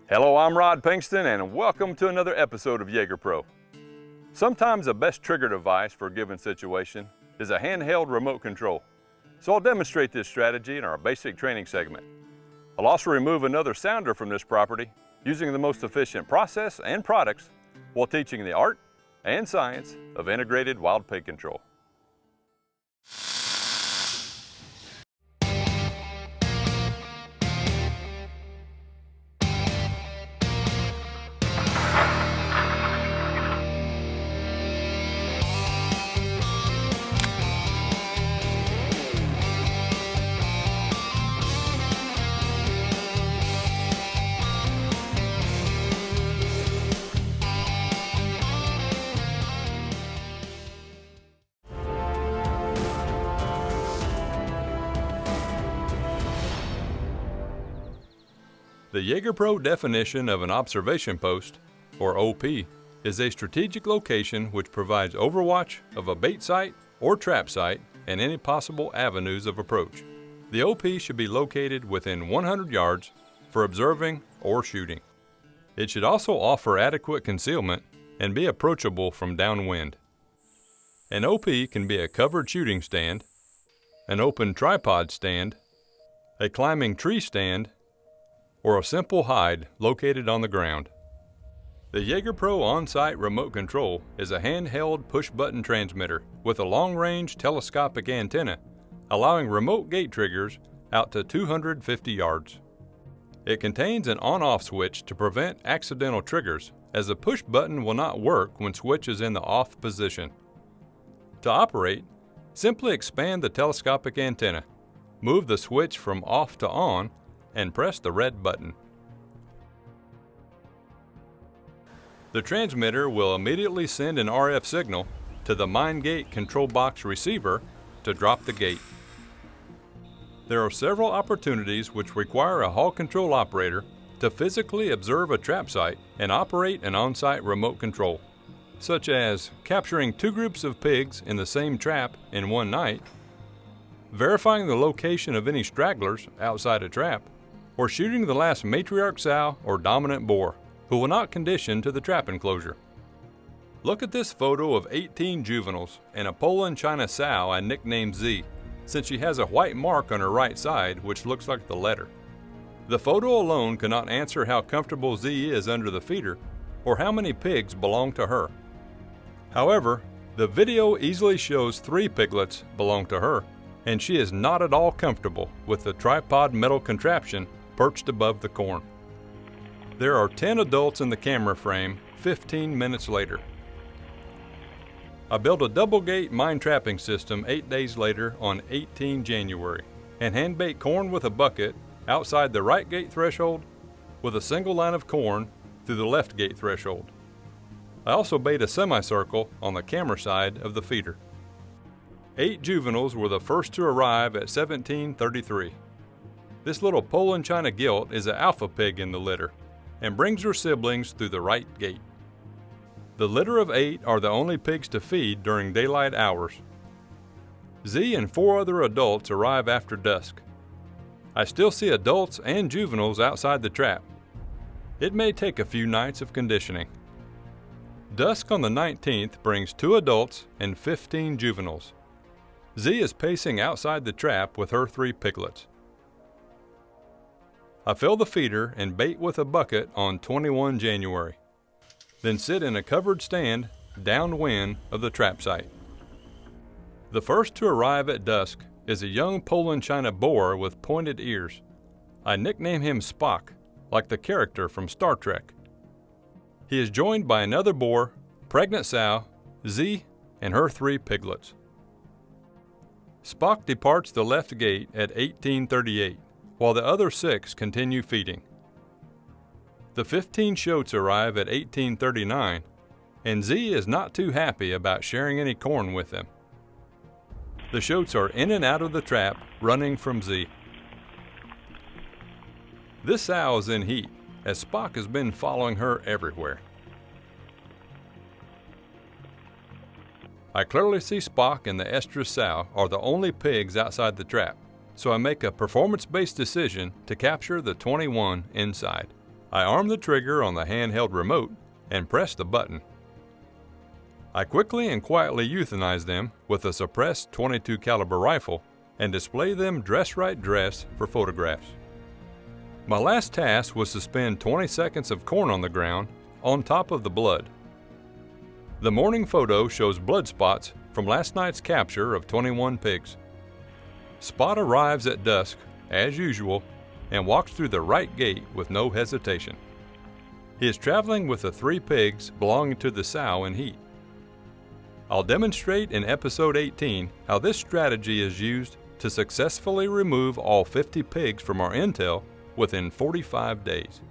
Hello, I'm Rod Pinkston and welcome to another episode of JAGER PRO. Sometimes the best trigger device for a given situation is a handheld remote control. So I'll demonstrate this strategy in our basic training segment. I'll also remove another sounder from this property using the most efficient process and products while teaching the art and science of integrated wild pig control. The JAGER PRO definition of an observation post, or OP, is a strategic location which provides overwatch of a bait site or trap site and any possible avenues of approach. The OP should be located within 100 yards for observing or shooting. It should also offer adequate concealment and be approachable from downwind. An OP can be a covered shooting stand, an open tripod stand, a climbing tree stand, or a simple hide located on the ground. The JAGER PRO ONSITE remote control is a handheld push-button transmitter with a long-range telescopic antenna, allowing remote gate triggers out to 250 yards. It contains an on-off switch to prevent accidental triggers, as the push button will not work when switch is in the off position. To operate, simply expand the telescopic antenna, move the switch from off to on, and press the red button. The transmitter will immediately send an RF signal to the M.I.N.E gate control box receiver to drop the gate. There are several opportunities which require a Hog Control Operator to physically observe a trap site and operate an on-site remote control, such as capturing two groups of pigs in the same trap in one night, verifying the location of any stragglers outside a trap, or shooting the last matriarch sow or dominant boar who will not condition to the trap enclosure. Look at this photo of 18 juveniles and a Poland China sow I nicknamed Z, since she has a white mark on her right side which looks like the letter. The photo alone cannot answer how comfortable Z is under the feeder or how many pigs belong to her. However, the video easily shows 3 piglets belong to her, and she is not at all comfortable with the tripod metal contraption perched above the corn. There are 10 adults in the camera frame 15 minutes later. I built a double gate mine trapping system 8 days later on 18 January and hand bait corn with a bucket outside the right gate threshold with a single line of corn through the left gate threshold. I also bait a semicircle on the camera side of the feeder. 8 juveniles were the first to arrive at 17:33. This little Poland China gilt is an alpha pig in the litter and brings her siblings through the right gate. The litter of 8 are the only pigs to feed during daylight hours. Z and 4 other adults arrive after dusk. I still see adults and juveniles outside the trap. It may take a few nights of conditioning. Dusk on the 19th brings 2 adults and 15 juveniles. Z is pacing outside the trap with her 3 piglets. I fill the feeder and bait with a bucket on 21 January, then sit in a covered stand downwind of the trap site. The first to arrive at dusk is a young Poland China boar with pointed ears. I nickname him Spock, like the character from Star Trek. He is joined by another boar, pregnant sow, Z, and her 3 piglets. Spock departs the left gate at 18:38, while the other 6 continue feeding. The 15 shoats arrive at 18:39, and Z is not too happy about sharing any corn with them. The shoats are in and out of the trap, running from Z. This sow is in heat, as Spock has been following her everywhere. I clearly see Spock and the estrus sow are the only pigs outside the trap, so I make a performance-based decision to capture the 21 inside. I arm the trigger on the handheld remote and press the button. I quickly and quietly euthanize them with a suppressed .22 caliber rifle and display them dress right dressed for photographs. My last task was to spend 20 seconds of corn on the ground on top of the blood. The morning photo shows blood spots from last night's capture of 21 pigs. Spot arrives at dusk, as usual, and walks through the right gate with no hesitation. He is traveling with the 3 pigs belonging to the sow in heat. I'll demonstrate in episode 18 how this strategy is used to successfully remove all 50 pigs from our intel within 45 days.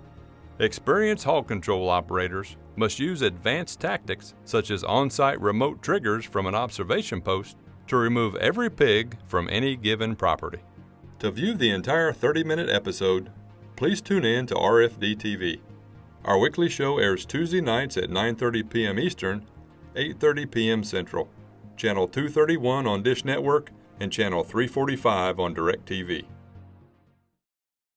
Experienced hog control operators must use advanced tactics such as on-site remote triggers from an observation post to remove every pig from any given property. To view the entire 30-minute episode, please tune in to RFD-TV. Our weekly show airs Tuesday nights at 9:30 p.m. Eastern, 8:30 p.m. Central, Channel 231 on Dish Network and Channel 345 on DirecTV.